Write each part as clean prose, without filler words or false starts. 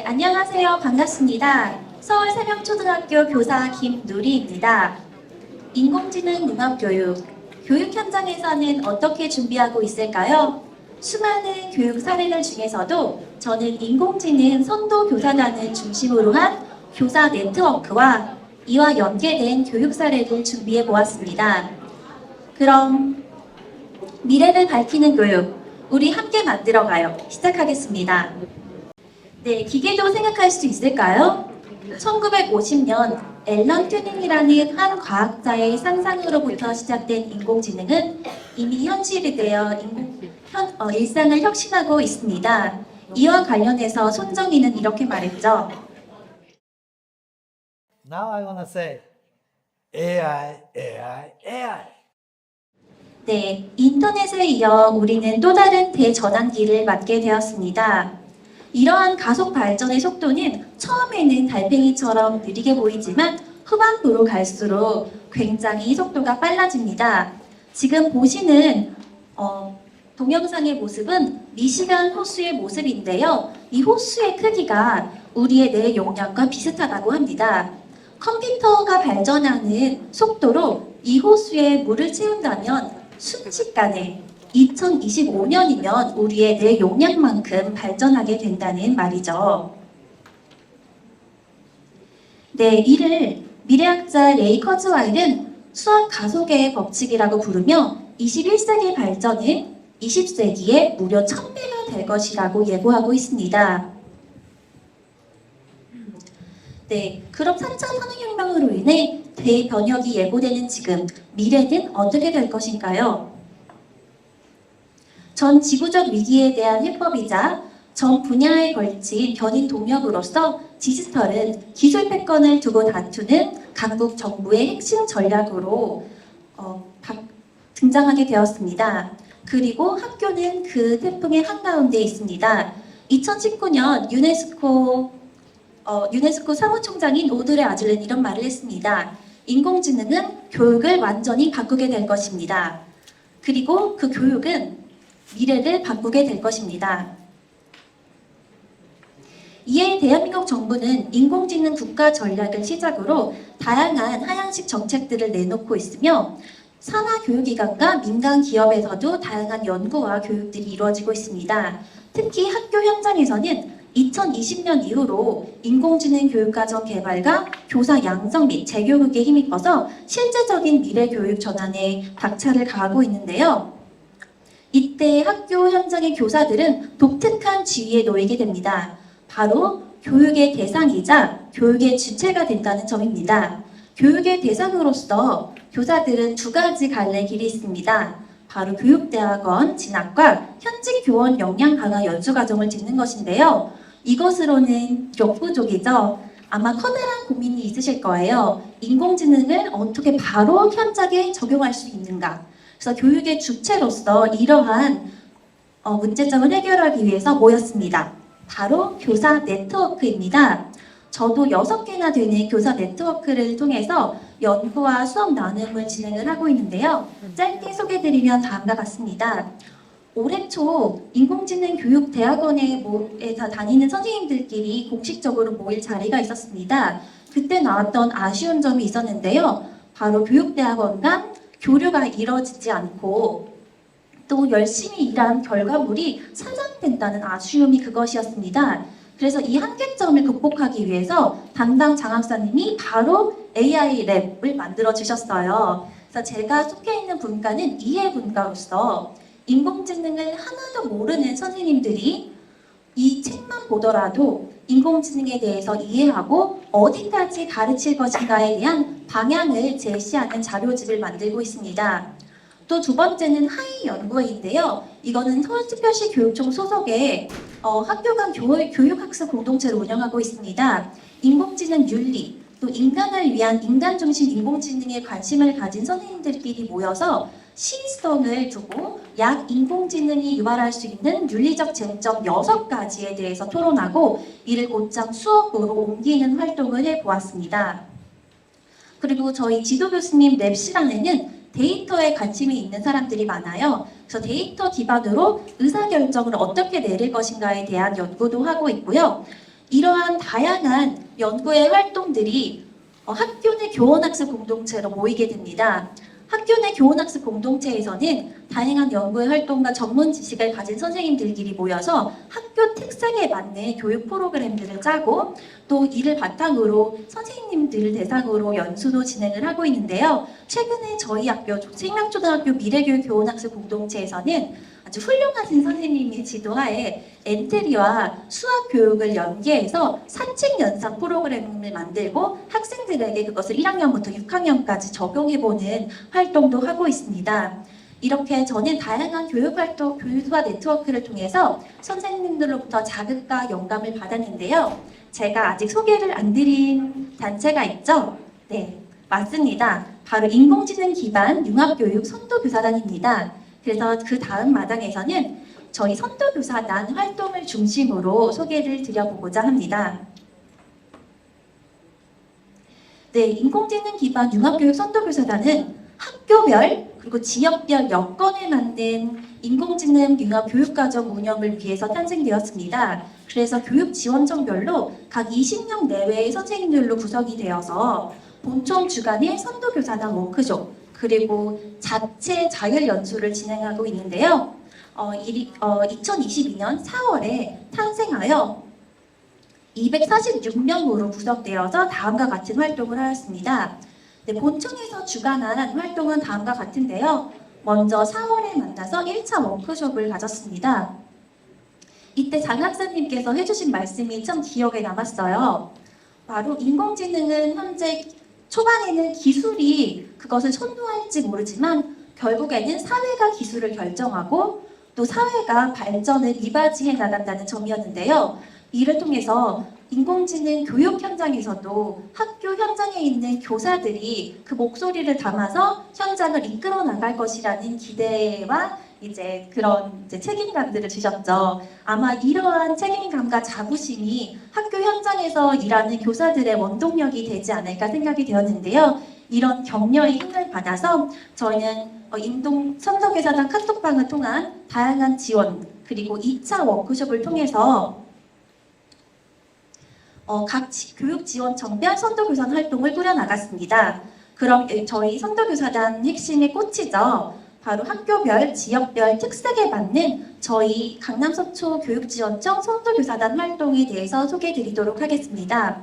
안녕하세요. 반갑습니다. 서울세명초등학교 교사 김누리입니다. 인공지능 융합교육, 교육 현장에서는 어떻게 준비하고 있을까요? 수많은 교육 사례들 중에서도 저는 인공지능 선도 교사단을 중심으로 한 교사 네트워크와 이와 연계된 교육 사례를 준비해 보았습니다. 그럼 미래를 밝히는 교육, 우리 함께 만들어가요. 시작하겠습니다. 네, 기계도 생각할 수 있을까요? 1950년 앨런 튜닝이라는 한 과학자의 상상으로부터 시작된 인공지능은 이미 현실이 되어 일상을 혁신하고 있습니다. 이와 관련해서 손정희는 이렇게 말했죠. Now I want to say AI, AI, AI. 네, 인터넷에 이어 우리는 또 다른 대전환기를 맞게 되었습니다. 이러한 가속 발전의 속도는 처음에는 달팽이처럼 느리게 보이지만 후반부로 갈수록 굉장히 속도가 빨라집니다. 지금 보시는 동영상의 모습은 미시간 호수의 모습인데요. 이 호수의 크기가 우리의 뇌 용량과 비슷하다고 합니다. 컴퓨터가 발전하는 속도로 이 호수에 물을 채운다면 순식간에 2025년이면 우리의 뇌 용량만큼 발전하게 된다는 말이죠. 네, 이를 미래학자 레이 커즈와일은 수학 가속의 법칙이라고 부르며 21세기 발전은 20세기에 무려 1000배가 될 것이라고 예고하고 있습니다. 네, 그럼 4차 산업혁명으로 인해 대변혁이 예고되는 지금 미래는 어떻게 될 것인가요? 전 지구적 위기에 대한 해법이자 전 분야에 걸친 견인 동력으로서 디지털은 기술 패권을 두고 다투는 강국 정부의 핵심 전략으로 등장하게 되었습니다. 그리고 학교는 그 태풍의 한가운데 있습니다. 2019년 유네스코 사무총장인 오드레 아즐렌이 이런 말을 했습니다. 인공지능은 교육을 완전히 바꾸게 될 것입니다. 그리고 그 교육은 미래를 바꾸게 될 것입니다. 이에 대한민국 정부는 인공지능 국가 전략을 시작으로 다양한 하향식 정책들을 내놓고 있으며 산하교육기관과 민간 기업에서도 다양한 연구와 교육들이 이루어지고 있습니다. 특히 학교 현장에서는 2020년 이후로 인공지능 교육과정 개발과 교사 양성 및 재교육에 힘입어서 실제적인 미래 교육 전환에 박차를 가하고 있는데요. 이때 학교 현장의 교사들은 독특한 지위에 놓이게 됩니다. 바로 교육의 대상이자 교육의 주체가 된다는 점입니다. 교육의 대상으로서 교사들은 두 가지 갈래 길이 있습니다. 바로 교육대학원 진학과 현직 교원 역량 강화 연수과정을 짓는 것인데요. 이것으로는 역부족이죠. 아마 커다란 고민이 있으실 거예요. 인공지능을 어떻게 바로 현장에 적용할 수 있는가? 그래서 교육의 주체로서 이러한 문제점을 해결하기 위해서 모였습니다. 바로 교사 네트워크입니다. 저도 6개나 되는 교사 네트워크를 통해서 연구와 수업 나눔을 진행을 하고 있는데요. 짧게 소개드리면 다음과 같습니다. 올해 초 인공지능 교육 대학원에 다니는 선생님들끼리 공식적으로 모일 자리가 있었습니다. 그때 나왔던 아쉬운 점이 있었는데요. 바로 교육대학원 간 교류가 이뤄지지 않고 또 열심히 일한 결과물이 산산된다는 아쉬움이 그것이었습니다. 그래서 이 한계점을 극복하기 위해서 담당 장학사님이 바로 AI 랩을 만들어 주셨어요. 그래서 제가 속해 있는 분과는 이해분과로서 인공지능을 하나도 모르는 선생님들이 이 책만 보더라도 인공지능에 대해서 이해하고 어디까지 가르칠 것인가에 대한 방향을 제시하는 자료집을 만들고 있습니다. 또 두 번째는 하이 연구회인데요. 이거는 서울특별시 교육청 소속의 학교 간 교육학습 공동체를 운영하고 있습니다. 인공지능 윤리, 또 인간을 위한 인간 중심 인공지능에 관심을 가진 선생님들끼리 모여서 시의성을 두고 약 인공지능이 유발할 수 있는 윤리적 쟁점 6가지에 대해서 토론하고 이를 곧장 수업으로 옮기는 활동을 해보았습니다. 그리고 저희 지도 교수님 랩 시간에는 데이터에 관심이 있는 사람들이 많아요. 그래서 데이터 기반으로 의사결정을 어떻게 내릴 것인가에 대한 연구도 하고 있고요. 이러한 다양한 연구의 활동들이 학교 내 교원학습 공동체로 모이게 됩니다. 학교 내 교원학습 공동체에서는 다양한 연구의 활동과 전문 지식을 가진 선생님들끼리 모여서 학교 특색에 맞는 교육 프로그램들을 짜고 또 이를 바탕으로 선생님들을 대상으로 연수도 진행을 하고 있는데요. 최근에 저희 학교 생명초등학교 미래교육 교원학습 공동체에서는 아주 훌륭하신 선생님의 지도하에 엔트리와 수학 교육을 연계해서 산책 연상 프로그램을 만들고 학생들에게 그것을 1학년부터 6학년까지 적용해보는 활동도 하고 있습니다. 이렇게 저는 다양한 교육활동, 교육과 네트워크를 통해서 선생님들로부터 자극과 영감을 받았는데요. 제가 아직 소개를 안 드린 단체가 있죠? 네, 맞습니다. 바로 인공지능 기반 융합교육 선도교사단입니다. 그래서 그 다음 마당에서는 저희 선도교사단 활동을 중심으로 소개를 드려보고자 합니다. 네, 인공지능 기반 융합교육 선도교사단은 학교별 그리고 지역별 여건에 맞는 인공지능 융합 교육과정 운영을 위해서 탄생되었습니다. 그래서 교육지원청별로 각 20명 내외의 선생님들로 구성이 되어서 본청 주간에 선도교사단 워크숍 그리고 자체 자율 연수를 진행하고 있는데요. 2022년 4월에 탄생하여 246명으로 구성되어서 다음과 같은 활동을 하였습니다. 네, 본청에서 주관한 활동은 다음과 같은데요. 먼저 4월에 만나서 1차 워크숍을 가졌습니다. 이때 장 학사님께서 해주신 말씀이 참 기억에 남았어요. 바로 인공지능은 현재 초반에는 기술이 그것을 선도할지 모르지만 결국에는 사회가 기술을 결정하고 또 사회가 발전을 이바지해 나간다는 점이었는데요. 이를 통해서 인공지능 교육 현장에서도 학교 현장에 있는 교사들이 그 목소리를 담아서 현장을 이끌어 나갈 것이라는 기대와 그런 책임감들을 주셨죠. 아마 이러한 책임감과 자부심이 학교 현장에서 일하는 교사들의 원동력이 되지 않을까 생각이 되었는데요. 이런 격려의 힘을 받아서 저희는 선도교사단 카톡방을 통한 다양한 지원 그리고 2차 워크숍을 통해서 각 교육지원청별 선도교사 활동을 꾸려나갔습니다. 그럼 저희 선도교사단 핵심의 꽃이죠. 바로 학교별, 지역별 특색에 맞는 저희 강남서초 교육지원청 선도교사단 활동에 대해서 소개해드리도록 하겠습니다.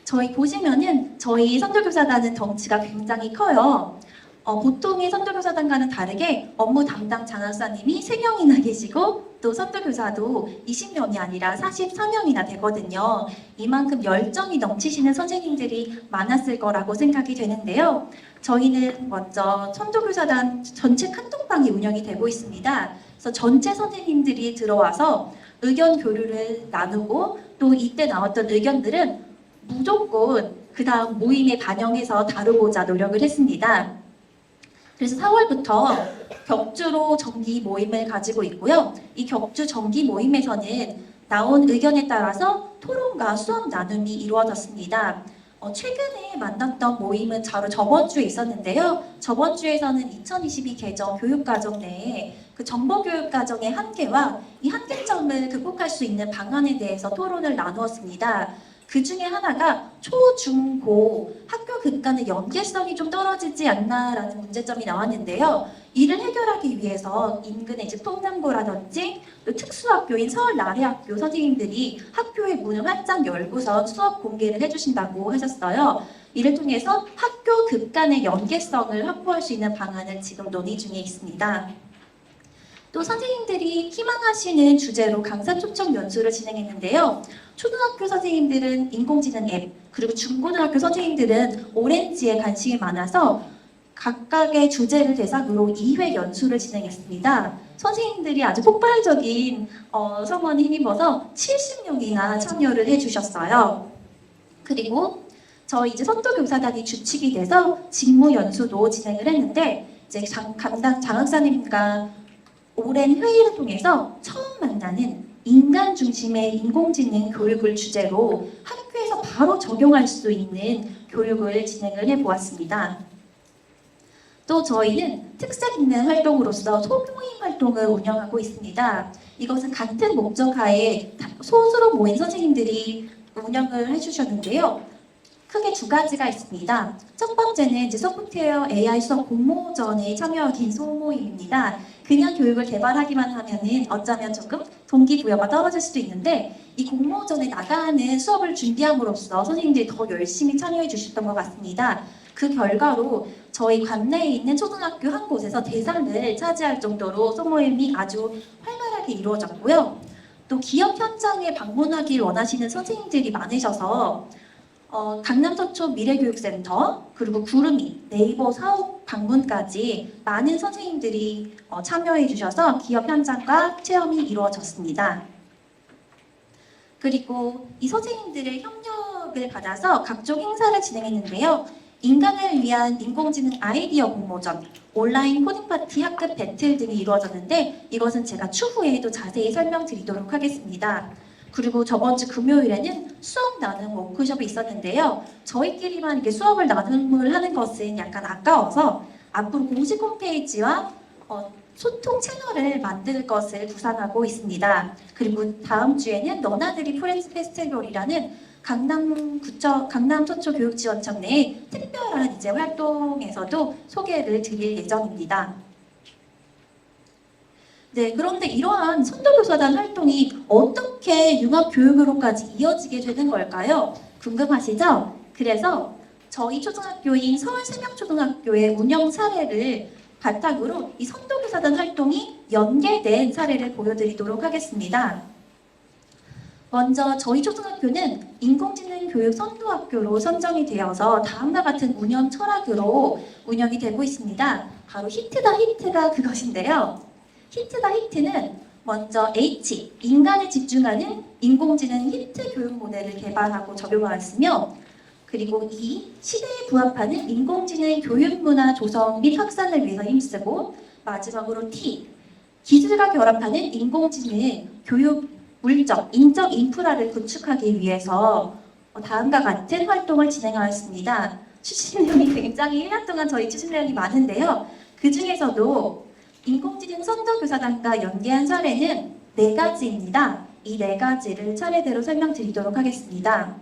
저희 보시면은 저희 선도교사단은 덩치가 굉장히 커요. 보통의 선도교사단과는 다르게 업무 담당 장학사님이 3명이나 계시고 또 선도교사도 20명이 아니라 44명이나 되거든요. 이만큼 열정이 넘치시는 선생님들이 많았을 거라고 생각이 되는데요. 저희는 먼저 선도교사단 전체 카톡방이 운영이 되고 있습니다. 그래서 전체 선생님들이 들어와서 의견 교류를 나누고 또 이때 나왔던 의견들은 무조건 그 다음 모임에 반영해서 다루고자 노력을 했습니다. 그래서 4월부터 격주로 정기 모임을 가지고 있고요. 이 격주 정기 모임에서는 나온 의견에 따라서 토론과 수업 나눔이 이루어졌습니다. 최근에 만났던 모임은 바로 저번 주에 있었는데요. 저번 주에서는 2022 개정 교육과정 내에 그 정보교육과정의 한계와 이 한계점을 극복할 수 있는 방안에 대해서 토론을 나누었습니다. 그 중에 하나가 초, 중, 고 학교 급 간의 연계성이 좀 떨어지지 않나라는 문제점이 나왔는데요. 이를 해결하기 위해서 인근의 풍남고라든지 또 특수학교인 서울 나래학교 선생님들이 학교의 문을 활짝 열고서 수업 공개를 해주신다고 하셨어요. 이를 통해서 학교 급 간의 연계성을 확보할 수 있는 방안을 지금 논의 중에 있습니다. 또 선생님들이 희망하시는 주제로 강사 초청 연수를 진행했는데요. 초등학교 선생님들은 인공지능 앱, 그리고 중고등학교 선생님들은 오렌지에 관심이 많아서 각각의 주제를 대상으로 2회 연수를 진행했습니다. 선생님들이 아주 폭발적인 성원에 힘입어서 70명이나 참여를 해주셨어요. 그리고 저희 선도교사단이 주축이 돼서 직무 연수도 진행을 했는데 담당 장학사님과 오랜 회의를 통해서 처음 만나는 인간 중심의 인공지능 교육을 주제로 학교에서 바로 적용할 수 있는 교육을 진행을 해보았습니다. 또 저희는 특색 있는 활동으로서 소모임 활동을 운영하고 있습니다. 이것은 같은 목적하에 소수로 모인 선생님들이 운영을 해주셨는데요. 크게 두 가지가 있습니다. 첫 번째는 이제 소프트웨어 AI 수업 공모전에 참여하신 소모임입니다. 그냥 교육을 개발하기만 하면은 어쩌면 조금 동기부여가 떨어질 수도 있는데 이 공모전에 나가는 수업을 준비함으로써 선생님들이 더 열심히 참여해 주셨던 것 같습니다. 그 결과로 저희 관내에 있는 초등학교 한 곳에서 대상을 차지할 정도로 소모임이 아주 활발하게 이루어졌고요. 또 기업 현장에 방문하길 원하시는 선생님들이 많으셔서 강남 서초 미래교육센터 그리고 구름이 네이버 사업 방문까지 많은 선생님들이 참여해 주셔서 기업 현장과 체험이 이루어졌습니다. 그리고 이 선생님들의 협력을 받아서 각종 행사를 진행했는데요. 인간을 위한 인공지능 아이디어 공모전, 온라인 코딩 파티 학급 배틀 등이 이루어졌는데 이것은 제가 추후에 또 자세히 설명드리도록 하겠습니다. 그리고 저번 주 금요일에는 수업 나눔 워크숍이 있었는데요. 저희끼리만 이렇게 수업을 나눔을 하는 것은 약간 아까워서 앞으로 공식 홈페이지와 소통 채널을 만들 것을 구상하고 있습니다. 그리고 다음 주에는 너나들이 프렌즈 페스티벌이라는 강남 서초 교육지원청 내 특별한 이제 활동에서도 소개를 드릴 예정입니다. 네, 그런데 이러한 선도교사단 활동이 어떻게 융합교육으로까지 이어지게 되는 걸까요? 궁금하시죠? 그래서 저희 초등학교인 서울생명초등학교의 운영 사례를 바탕으로 이 선도교사단 활동이 연계된 사례를 보여드리도록 하겠습니다. 먼저 저희 초등학교는 인공지능 교육 선도학교로 선정이 되어서 다음과 같은 운영 철학으로 운영이 되고 있습니다. 바로 히트다 히트가 그것인데요. 히트다 히트는 먼저 H, 인간에 집중하는 인공지능 히트 교육 모델을 개발하고 적용하였으며 그리고 E, 시대에 부합하는 인공지능 교육 문화 조성 및 확산을 위해서 힘쓰고 마지막으로 T, 기술과 결합하는 인공지능 교육 물적, 인적 인프라를 구축하기 위해서 다음과 같은 활동을 진행하였습니다. 추진 내용이 굉장히 1년 동안 저희 추진 내용이 많은데요. 그 중에서도 인공지능 선도교사단과 연계한 사례는 4가지입니다. 이 4가지를 차례대로 설명드리도록 하겠습니다.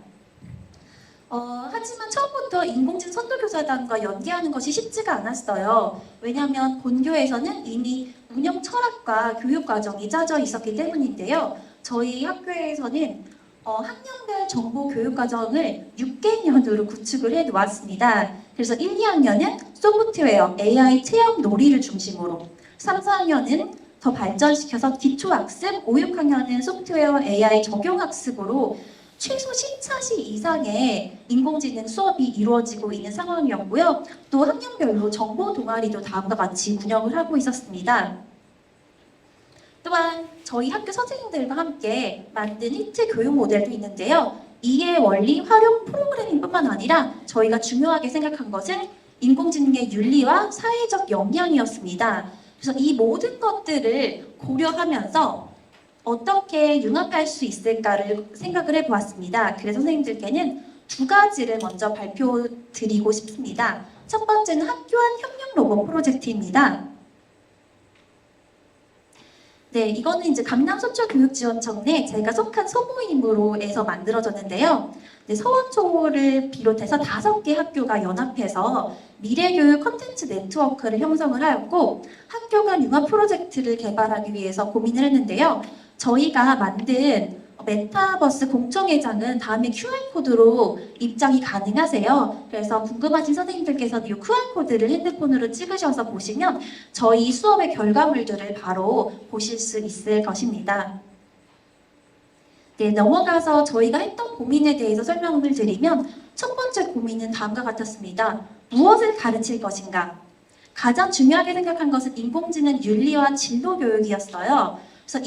하지만 처음부터 인공지능 선도교사단과 연계하는 것이 쉽지가 않았어요. 왜냐하면 본교에서는 이미 운영 철학과 교육 과정이 짜져 있었기 때문인데요. 저희 학교에서는 학년별 정보 교육 과정을 6개년으로 구축을 해 놓았습니다. 그래서 1, 2학년은 소프트웨어, AI 체험 놀이를 중심으로 3, 4학년은 더 발전시켜서 기초학습, 5, 6학년은 소프트웨어 AI 적용학습으로 최소 14시 이상의 인공지능 수업이 이루어지고 있는 상황이었고요. 또 학년별로 정보 동아리도 다음과 같이 운영을 하고 있었습니다. 또한 저희 학교 선생님들과 함께 만든 히트 교육 모델도 있는데요. 이해 원리 활용 프로그래밍뿐만 아니라 저희가 중요하게 생각한 것은 인공지능의 윤리와 사회적 역량이었습니다. 그래서 이 모든 것들을 고려하면서 어떻게 융합할 수 있을까를 생각을 해보았습니다. 그래서 선생님들께는 2가지를 먼저 발표드리고 싶습니다. 첫 번째는 학교안 협력 로봇 프로젝트입니다. 네, 이거는 이제 강남 서초교육지원청 내 제가 속한 소모임으로 해서 만들어졌는데요. 네, 서원초를 비롯해서 5개 학교가 연합해서 미래교육 콘텐츠 네트워크를 형성을 하였고 학교 간 융합 프로젝트를 개발하기 위해서 고민을 했는데요. 저희가 만든 메타버스 공청회장은 다음에 QR코드로 입장이 가능하세요. 그래서 궁금하신 선생님들께서는 이 QR코드를 핸드폰으로 찍으셔서 보시면 저희 수업의 결과물들을 바로 보실 수 있을 것입니다. 네, 넘어가서 저희가 했던 고민에 대해서 설명을 드리면 첫 번째 고민은 다음과 같았습니다. 무엇을 가르칠 것인가? 가장 중요하게 생각한 것은 인공지능 윤리와 진로 교육이었어요. 그래서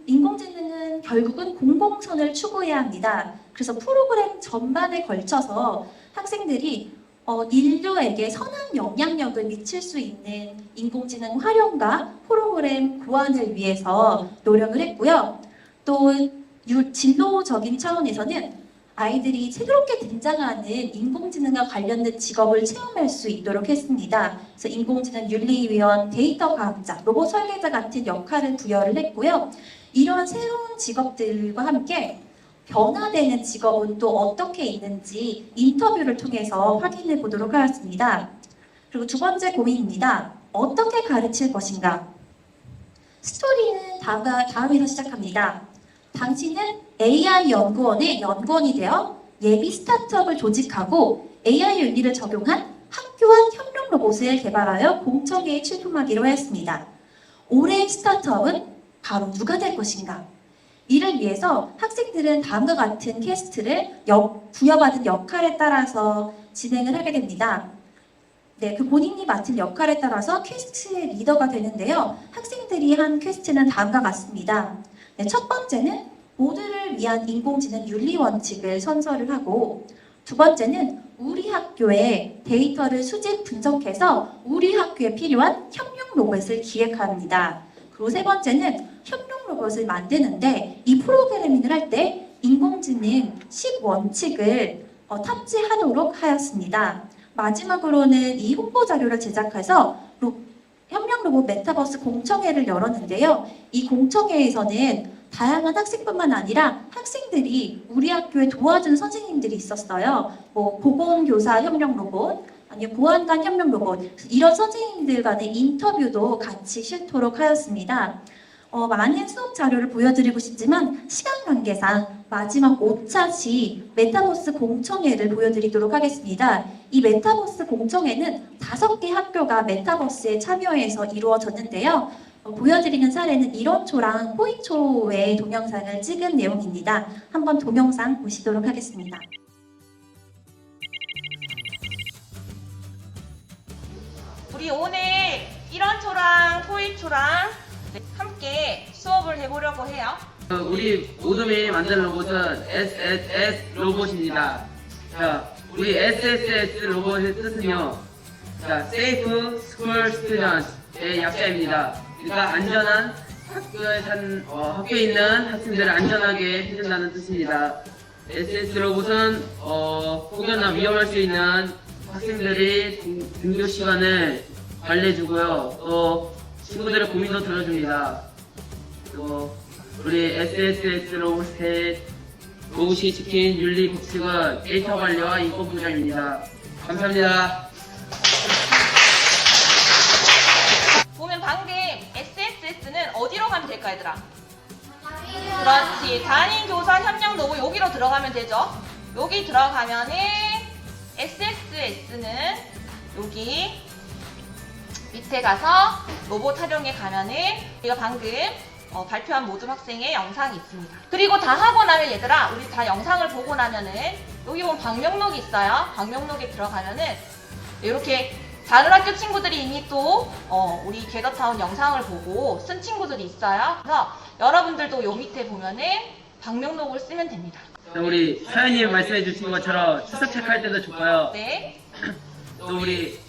인공지능은 결국은 공공선을 추구해야 합니다. 그래서 프로그램 전반에 걸쳐서 학생들이 인류에게 선한 영향력을 미칠 수 있는 인공지능 활용과 프로그램 고안을 위해서 노력을 했고요. 또 진로적인 차원에서는 아이들이 새롭게 등장하는 인공지능과 관련된 직업을 체험할 수 있도록 했습니다. 그래서 인공지능 윤리위원, 데이터 과학자, 로봇 설계자 같은 역할을 부여를 했고요. 이러한 새로운 직업들과 함께 변화되는 직업은 또 어떻게 있는지 인터뷰를 통해서 확인해 보도록 하였습니다. 그리고 두 번째 고민입니다. 어떻게 가르칠 것인가? 스토리는 다음에서 시작합니다. 당신은 AI 연구원의 연구원이 되어 예비 스타트업을 조직하고 AI 윤리를 적용한 학교안 협력 로봇을 개발하여 공청회에 출품하기로 하였습니다. 올해의 스타트업은 바로 누가 될 것인가? 이를 위해서 학생들은 다음과 같은 퀘스트를 부여받은 역할에 따라서 진행을 하게 됩니다. 네, 그 본인이 맡은 역할에 따라서 퀘스트의 리더가 되는데요. 학생들이 한 퀘스트는 다음과 같습니다. 네, 첫 번째는 모두를 위한 인공지능 윤리 원칙을 선서를 하고, 두 번째는 우리 학교의 데이터를 수집 분석해서 우리 학교에 필요한 협력 로봇을 기획합니다. 그리고 세 번째는 협력 로봇을 만드는데 이 프로그래밍을 할 때 인공지능 10원칙을 탑재하도록 하였습니다. 마지막으로는 이 홍보 자료를 제작해서 협력 로봇 메타버스 공청회를 열었는데요. 이 공청회에서는 다양한 학생뿐만 아니라 학생들이 우리 학교에 도와준 선생님들이 있었어요. 뭐 보건교사 협력 로봇, 아니면 보안관 협력 로봇, 이런 선생님들 간의 인터뷰도 같이 실도록 하였습니다. 많은 수업 자료를 보여드리고 싶지만 시간 관계상 마지막 5차시 메타버스 공청회를 보여드리도록 하겠습니다. 이 메타버스 공청회는 5개 학교가 메타버스에 참여해서 이루어졌는데요. 보여드리는 사례는 이론초랑 포인초의 동영상을 찍은 내용입니다. 한번 동영상 보시도록 하겠습니다. 우리 오늘 이론초랑 포인초랑 함께 수업을 해보려고 해요. 우리 모둠이 만든 로봇은 SSS 로봇입니다. 자, 우리 SSS 로봇의 뜻은요. 자, Safe School Students의 약자입니다. 그러니까 안전한 학교에 있는 학생들을 안전하게 해준다는 뜻입니다. SS 로봇은 혹여나 위험할 수 있는 학생들이 등교 시간을 관리해주고요. 또 친구들의 고민도 들어줍니다. 또 우리 SSS 로봇이 지킨 윤리 법칙은 데이터 관리와 인권 보장입니다. 감사합니다. 보면 방금 SSS는 어디로 가면 될까 얘들아? 그렇지. 단인교사 협력 로봇 여기로 들어가면 되죠. 여기 들어가면은 SSS는 여기 밑에 가서 로봇 활용에 가면은 우리가 방금 발표한 모든 학생의 영상이 있습니다. 그리고 다 하고 나면 얘들아, 우리 다 영상을 보고 나면은 여기 보면 방명록이 있어요. 방명록에 들어가면은 이렇게 다른 학교 친구들이 이미 또 우리 게더타운 영상을 보고 쓴 친구들이 있어요. 그래서 여러분들도 요 밑에 보면은 방명록을 쓰면 됩니다. 우리 사연님 말씀해 주신 것처럼 출석 체크할 때도 좋고요. 네. 또 우리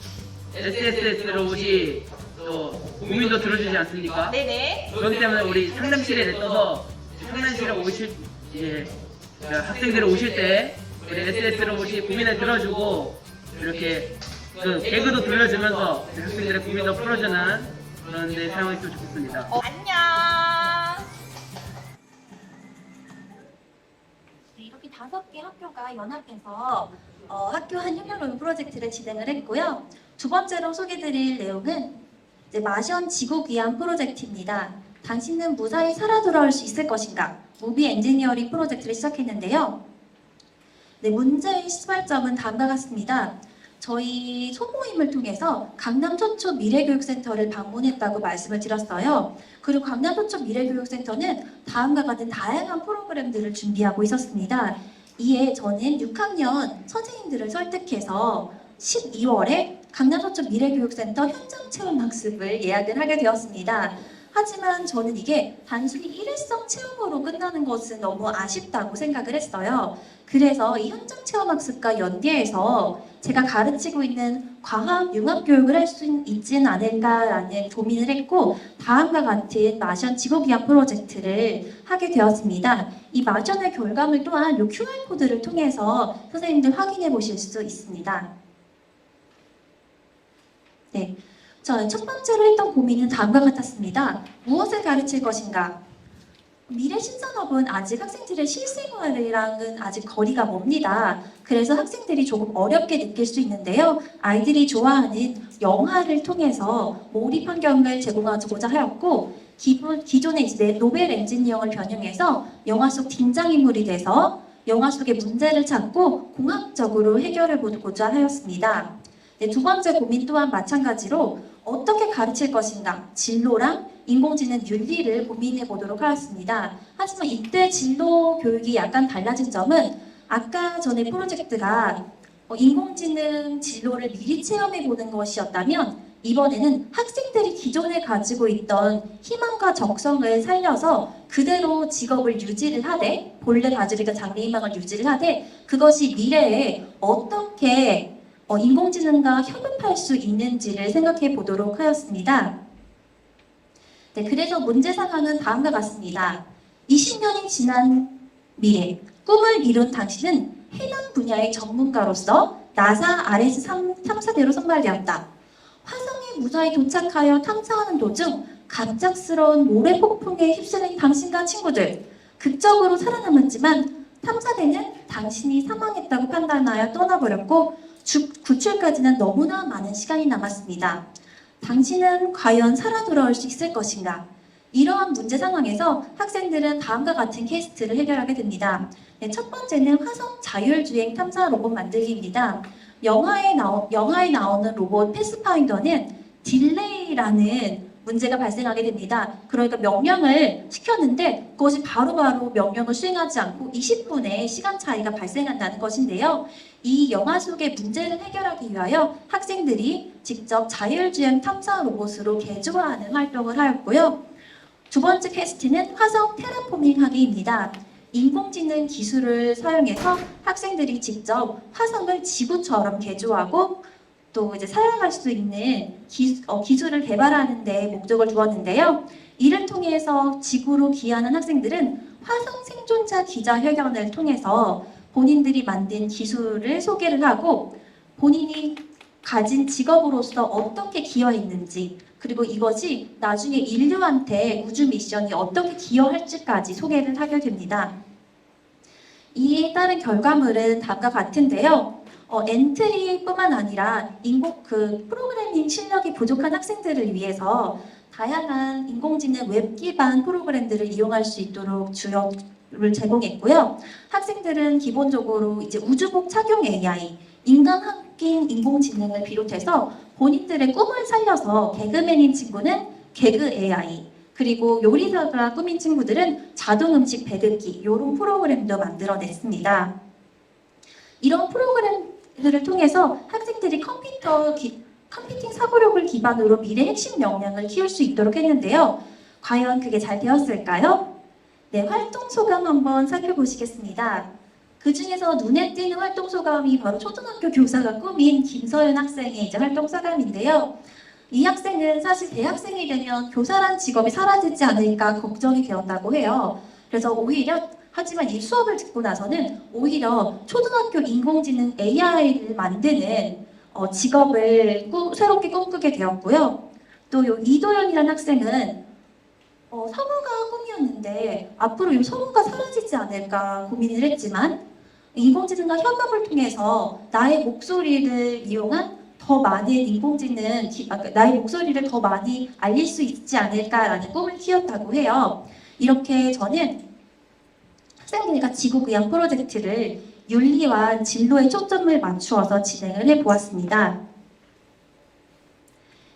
SSS 로봇이 또 고민도 들어주지 않습니까? 네네. 그렇기 때문에 우리 상담실에 내떠서 상담실에 오실 학생들이 오실 때 우리 SS 로봇이 고민을 들어주고 이렇게 그 개그도 들려주면서 학생들의 고민도 풀어주는 그런 데 사용했으면 좋겠습니다. 안녕. 이렇게 5개 학교가 연합해서 학교한 협력로봇 프로젝트를 진행을 했고요. 두 번째로 소개드릴 내용은 이제 마션 지구 귀환 프로젝트입니다. 당신은 무사히 살아 돌아올 수 있을 것인가? 무비 엔지니어링 프로젝트를 시작했는데요. 네, 문제의 시발점은 다음과 같습니다. 저희 소모임을 통해서 강남 서초 미래교육센터를 방문했다고 말씀을 드렸어요. 그리고 강남 서초 미래교육센터는 다음과 같은 다양한 프로그램들을 준비하고 있었습니다. 이에 저는 6학년 선생님들을 설득해서 12월에 강남 서초 미래교육센터 현장 체험 학습을 예약을 하게 되었습니다. 하지만 저는 이게 단순히 일회성 체험으로 끝나는 것은 너무 아쉽다고 생각을 했어요. 그래서 이 현장 체험 학습과 연계해서 제가 가르치고 있는 과학 융합 교육을 할 수 있지는 않을까라는 고민을 했고, 다음과 같은 마션 지구귀환 프로젝트를 하게 되었습니다. 이 마션의 결과물 또한 이 QR코드를 통해서 선생님들 확인해 보실 수 있습니다. 네. 첫 번째로 했던 고민은 다음과 같았습니다. 무엇을 가르칠 것인가? 미래 신산업은 아직 학생들의 실생활이랑은 아직 거리가 멉니다. 그래서 학생들이 조금 어렵게 느낄 수 있는데요. 아이들이 좋아하는 영화를 통해서 몰입 환경을 제공하고자 하였고, 기존의 이제 노벨 엔지니어를 변형해서 영화 속 등장인물이 돼서 영화 속의 문제를 찾고 공학적으로 해결해 보고자 하였습니다. 네, 두 번째 고민 또한 마찬가지로 어떻게 가르칠 것인가, 진로랑 인공지능 윤리를 고민해 보도록 하였습니다. 하지만 이때 진로 교육이 약간 달라진 점은 아까 전에 프로젝트가 인공지능 진로를 미리 체험해 보는 것이었다면 이번에는 학생들이 기존에 가지고 있던 희망과 적성을 살려서 그대로 직업을 유지를 하되, 본래 가지고 있던 장래희망을 유지를 하되, 그것이 미래에 어떻게 인공지능과 협업할 수 있는지를 생각해 보도록 하였습니다. 네, 그래서 문제 상황은 다음과 같습니다. 20년이 지난 미래, 꿈을 이룬 당신은 해당 분야의 전문가로서 나사 RS 탐사대로 선발되었다. 화성에 무사히 도착하여 탐사하는 도중 갑작스러운 모래 폭풍에 휩쓸린 당신과 친구들, 극적으로 살아남았지만 탐사대는 당신이 사망했다고 판단하여 떠나버렸고 구출까지는 너무나 많은 시간이 남았습니다. 당신은 과연 살아 돌아올 수 있을 것인가? 이러한 문제 상황에서 학생들은 다음과 같은 퀘스트를 해결하게 됩니다. 네, 첫 번째는 화성 자율주행 탐사 로봇 만들기입니다. 영화에 나오는 로봇 패스파인더는 딜레이라는 문제가 발생하게 됩니다. 그러니까 명령을 시켰는데 그것이 바로바로 명령을 수행하지 않고 20분의 시간 차이가 발생한다는 것인데요. 이 영화 속의 문제를 해결하기 위하여 학생들이 직접 자율주행 탐사 로봇으로 개조하는 활동을 하였고요. 두 번째 퀘스트는 화성 테라포밍 하기입니다. 인공지능 기술을 사용해서 학생들이 직접 화성을 지구처럼 개조하고 또 이제 사용할 수 있는 기술을 개발하는 데 목적을 두었는데요. 이를 통해서 지구로 귀환한 학생들은 화성 생존자 기자회견을 통해서 본인들이 만든 기술을 소개를 하고 본인이 가진 직업으로서 어떻게 기여했는지, 그리고 이것이 나중에 인류한테 우주 미션이 어떻게 기여할지까지 소개를 하게 됩니다. 이에 따른 결과물은 다음과 같은데요. 엔트리뿐만 아니라 프로그래밍 실력이 부족한 학생들을 위해서 다양한 인공지능 웹 기반 프로그램들을 이용할 수 있도록 주요를 제공했고요. 학생들은 기본적으로 이제 우주복 착용 AI, 인간 합긴 인공지능을 비롯해서 본인들의 꿈을 살려서 개그맨인 친구는 개그 AI, 그리고 요리사가 꾸민 친구들은 자동 음식 배급기, 이런 프로그램도 만들어냈습니다. 이런 프로그램들을 통해서 학생들이 컴퓨팅 사고력을 기반으로 미래 핵심 역량을 키울 수 있도록 했는데요. 과연 그게 잘 되었을까요? 네, 활동 소감 한번 살펴보시겠습니다. 그 중에서 눈에 띄는 활동 소감이 바로 초등학교 교사가 꾸민 김서윤 학생의 이제 활동 소감인데요. 이 학생은 사실 대학생이 되면 교사란 직업이 사라지지 않을까 걱정이 되었다고 해요. 그래서 하지만 이 수업을 듣고 나서는 오히려 초등학교 인공지능 AI를 만드는 직업을 새롭게 꿈꾸게 되었고요. 또 이도현이라는 학생은 성우가 꿈이었는데 앞으로 이 성우가 사라지지 않을까 고민을 했지만 인공지능과 협업을 통해서 나의 목소리를 이용한 더 많은 나의 목소리를 더 많이 알릴 수 있지 않을까라는 꿈을 키웠다고 해요. 이렇게 저는 학생들과 지구귀환 프로젝트를 윤리와 진로에 초점을 맞추어서 진행을 해보았습니다.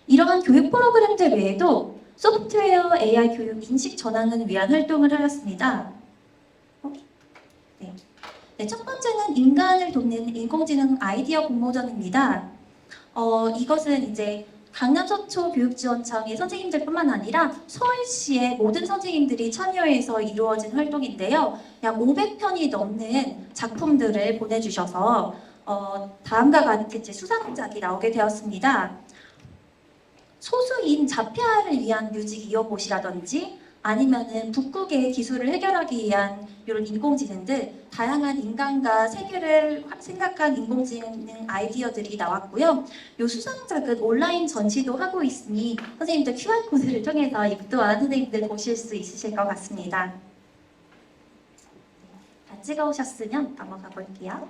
이러한 교육 프로그램들 외에도 소프트웨어 AI 교육 인식 전환을 위한 활동을 하였습니다. 네, 첫 번째는 인간을 돕는 인공지능 아이디어 공모전입니다. 이것은 이제 강남 서초 교육지원청의 선생님들뿐만 아니라 서울시의 모든 선생님들이 참여해서 이루어진 활동인데요. 약 500편이 넘는 작품들을 보내주셔서 다음과 같은 수상작이 나오게 되었습니다. 소수인 자폐아를 위한 뮤직 이어봇이라든지 아니면은 북극의 기술을 해결하기 위한 이런 인공지능들, 다양한 인간과 세계를 생각한 인공지능 아이디어들이 나왔고요. 이 수상작은 온라인 전시도 하고 있으니 선생님들 QR코드를 통해서 이 또한 선생님들 보실 수 있으실 것 같습니다. 잘 찍어오셨으면 넘어가 볼게요.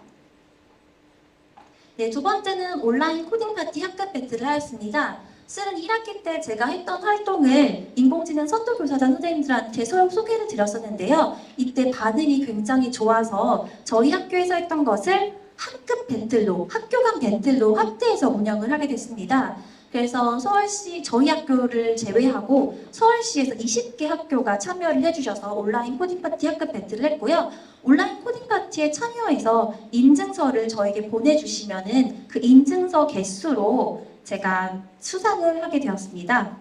네, 두 번째는 온라인 코딩 파티 학급 배틀을 하였습니다. 실은 1학기 때 제가 했던 활동을 인공지능 선도교사자 선생님들한테 소개를 드렸었는데요. 이때 반응이 굉장히 좋아서 저희 학교에서 했던 것을 학급 배틀로, 학교 간 배틀로 확대해서 운영을 하게 됐습니다. 그래서 서울시 저희 학교를 제외하고 서울시에서 20개 학교가 참여를 해주셔서 온라인 코딩 파티 학급 배틀을 했고요. 온라인 코딩 파티에 참여해서 인증서를 저에게 보내주시면은 그 인증서 개수로 제가 수상을 하게 되었습니다.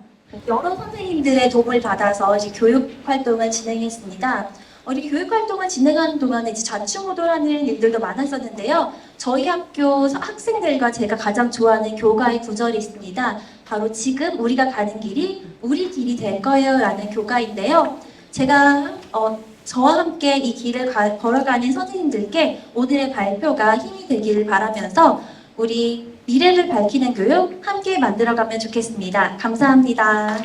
여러 선생님들의 도움을 받아서 이제 교육 활동을 진행했습니다. 우리 교육 활동을 진행하는 동안에 이제 좌충우돌하는 일들도 많았었는데요. 저희 학교 학생들과 제가 가장 좋아하는 교가의 구절이 있습니다. 바로 지금 우리가 가는 길이 우리 길이 될 거예요 라는 교가인데요. 제가 저와 함께 이 길을 걸어가는 선생님들께 오늘의 발표가 힘이 되기를 바라면서 우리 미래를 밝히는 교육 함께 만들어가면 좋겠습니다. 감사합니다.